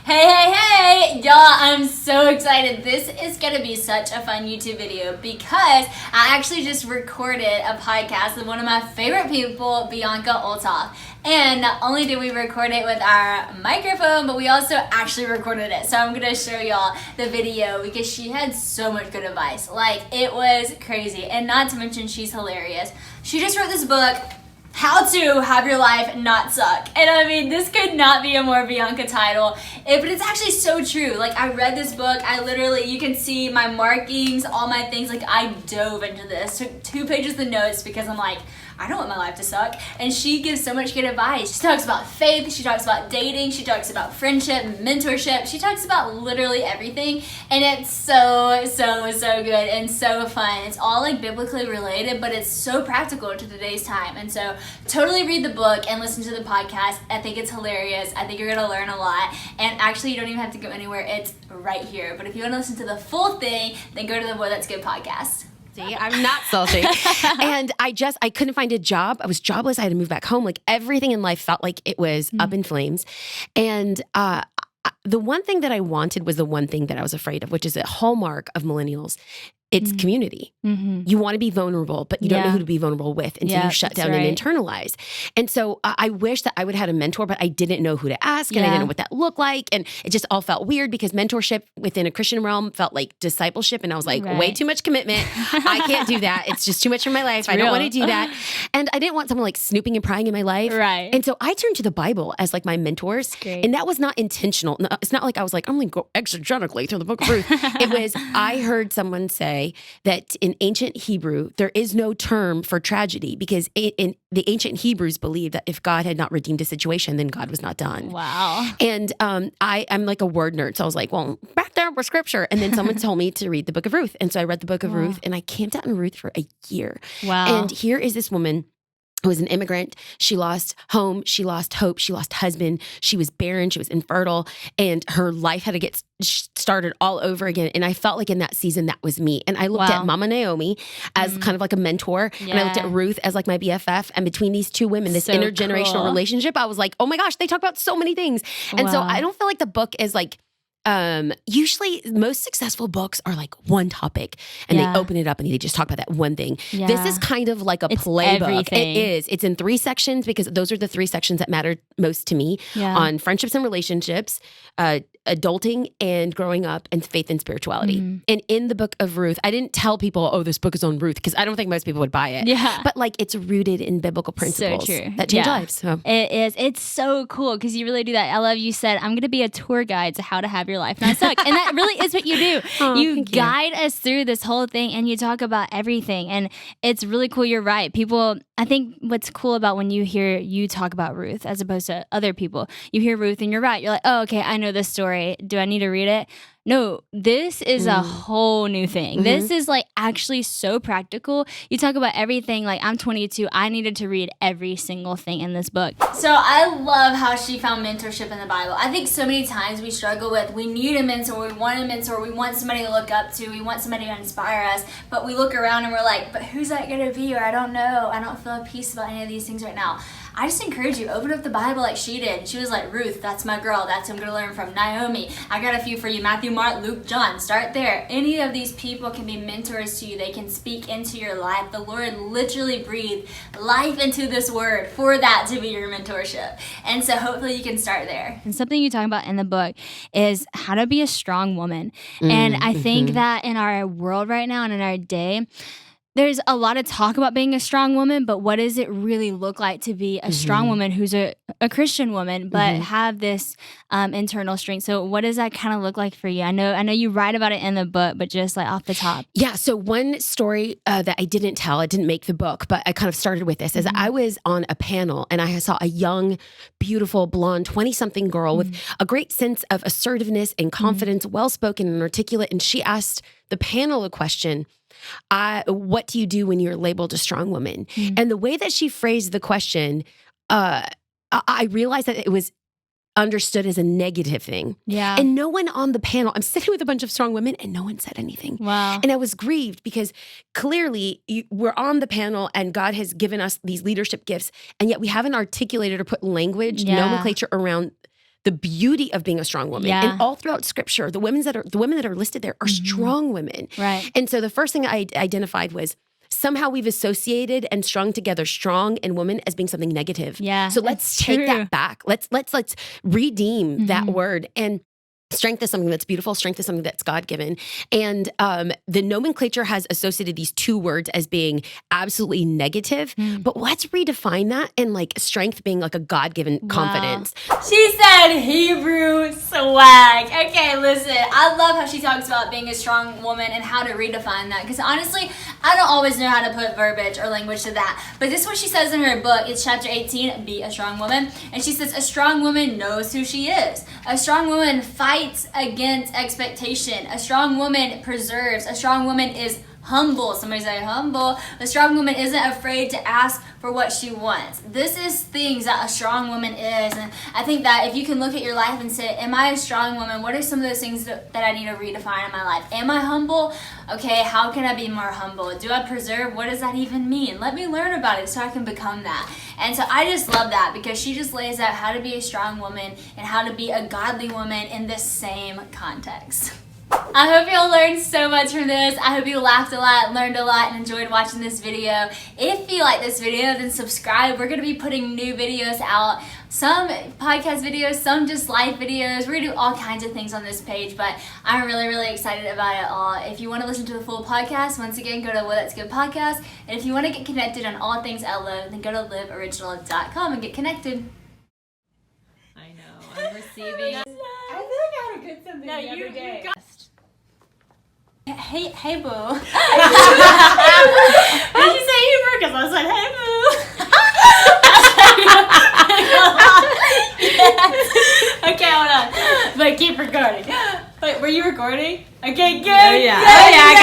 Hey, y'all, I'm so excited. This is going to be such a fun YouTube video because I actually just recorded a podcast with one of my favorite people, Bianca Olthoff. And not only did we record it with our microphone, but we also actually recorded it. So I'm going to show y'all the video because she had so much good advice. Like, it was crazy. And not to mention, she's hilarious. She just wrote this book, How to Have Your Life Not Suck. And I mean, this could not be a more Bianca title, but it's actually so true. Like, I read this book, you can see my markings, all my things. Like, I dove into this, took 2 pages of notes because I'm like, I don't want my life to suck. And she gives so much good advice. She talks about faith, she talks about dating, she talks about friendship, mentorship. She talks about literally everything. And it's so good and so fun. It's all like biblically related, but it's so practical to today's time. And so totally read the book and listen to the podcast. I think it's hilarious. I think you're gonna learn a lot. And actually, you don't even have to go anywhere. It's right here. But if you wanna listen to the full thing, then go to the Boy That's Good podcast. See, I'm not salty. And I couldn't find a job. I was jobless. I had to move back home. Like, everything in life felt like it was up in flames. And the one thing that I wanted was the one thing that I was afraid of, which is a hallmark of millennials. It's community. Mm-hmm. You want to be vulnerable, but you don't know who to be vulnerable with until you shut down and internalize. And so I wish that I would have had a mentor, but I didn't know who to ask and I didn't know what that looked like. And it just all felt weird because mentorship within a Christian realm felt like discipleship. And I was like, way too much commitment. I can't do that. It's just too much for my life. I don't want to do that. And I didn't want someone like snooping and prying in my life. Right. And so I turned to the Bible as like my mentors. And that was not intentional. No, it's not like I was like, I'm going to go exegetically through the Book of Ruth. It was, I heard someone say that in ancient Hebrew, there is no term for tragedy because in the ancient Hebrews believed that if God had not redeemed a situation, then God was not done. Wow. And I'm like a word nerd. So I was like, well, back there with scripture. And then someone told me to read the Book of Ruth. And so I read the Book of Ruth and I camped out in Ruth for a year. Wow. And here is this woman who was an immigrant. She lost home. She lost hope. She lost husband. She was barren. She was infertile. And her life had to get started all over again. And I felt like in that season, that was me. And I looked at Mama Naomi as kind of like a mentor. And I looked at Ruth as like my BFF. And between these two women, this intergenerational relationship, I was like, oh my gosh, they talk about so many things. And so I don't feel like the book is like, usually most successful books are like one topic and they open it up and they just talk about that one thing. This is kind of like a playbook. Everything. It is. It's in 3 sections because those are the 3 sections that matter most to me on friendships and relationships, adulting and growing up, and faith and spirituality. And in the Book of Ruth, I didn't tell people, oh, this book is on Ruth, because I don't think most people would buy it. But like, it's rooted in biblical principles that change lives. So. It is. It's so cool because you really do that. I love you said, I'm going to be a tour guide to how to have your life not suck. And that really is what you do. You guide us through this whole thing and you talk about everything. And it's really cool. You're right. People, I think what's cool about when you hear you talk about Ruth as opposed to other people, you hear Ruth and you're right. You're like, oh, okay, I know this story. Do I need to read it? No, this is a whole new thing. This is like actually so practical. You talk about everything. Like, I'm 22. I needed to read every single thing in this book. So I love how she found mentorship in the Bible. I think so many times we struggle with, we need a mentor, we want a mentor, we want somebody to look up to, we want somebody to inspire us, but we look around and we're like, but who's that going to be? Or I don't know. I don't feel at peace about any of these things right now. I just encourage you, open up the Bible like she did. She was like, Ruth, that's my girl. That's who I'm going to learn from. Naomi, I got a few for you. Matthew, Mark, Luke, John. Start there. Any of these people can be mentors to you. They can speak into your life. The Lord literally breathed life into this word for that to be your mentorship. And so hopefully you can start there. And something you talk about in the book is how to be a strong woman. And I think that in our world right now and in our day, there's a lot of talk about being a strong woman, but what does it really look like to be a strong woman who's a Christian woman, but have this internal strength? So what does that kind of look like for you? I know you write about it in the book, but just like off the top. Yeah. So one story that I didn't tell, I didn't make the book, but I kind of started with this, is I was on a panel and I saw a young, beautiful, blonde, 20-something girl with a great sense of assertiveness and confidence, well-spoken and articulate. And she asked the panel a question, what do you do when you're labeled a strong woman? And the way that she phrased the question, I realized that it was understood as a negative thing. Yeah. And no one on the panel, I'm sitting with a bunch of strong women and no one said anything. Wow. And I was grieved because clearly we're on the panel and God has given us these leadership gifts, and yet we haven't articulated or put language, nomenclature around the beauty of being a strong woman. Yeah. And all throughout scripture, the women that are listed there are strong women. Right. And so the first thing I identified was somehow we've associated and strung together strong and woman as being something negative. Yeah. So let's take that back. Let's redeem that word. And strength is something that's beautiful. Strength is something that's God-given. And the nomenclature has associated these two words as being absolutely negative. But let's redefine that and like strength being like a God-given confidence. She said Hebrew swag. Okay, listen. I love how she talks about being a strong woman and how to redefine that. Because honestly, I don't always know how to put verbiage or language to that. But this is what she says in her book. It's chapter 18, Be a Strong Woman. And she says, a strong woman knows who she is. A strong woman fights against expectation. A strong woman preserves. A strong woman is humble. Somebody say humble. A strong woman isn't afraid to ask for what she wants. This is things that a strong woman is. And I think that if you can look at your life and say, am I a strong woman? What are some of those things that I need to redefine in my life? Am I humble? Okay, how can I be more humble? Do I preserve? What does that even mean? Let me learn about it so I can become that. And so I just love that because she just lays out how to be a strong woman and how to be a godly woman in this same context. I hope y'all learned so much from this. I hope you laughed a lot, learned a lot, and enjoyed watching this video. If you like this video, then subscribe. We're going to be putting new videos out. Some podcast videos, some just live videos. We're going to do all kinds of things on this page, but I'm really, really excited about it all. If you want to listen to the full podcast, once again, go to Well That's Good Podcast. And if you want to get connected on all things LO, then go to liveoriginal.com and get connected. I know. I'm receiving. I feel like I had a good something the other day. Hey boo. Did you say Hebrew? Because I said hey boo. Yes. Okay, hold on. But keep recording. Wait, were you recording? Okay, good. Yeah. Good. Yeah, I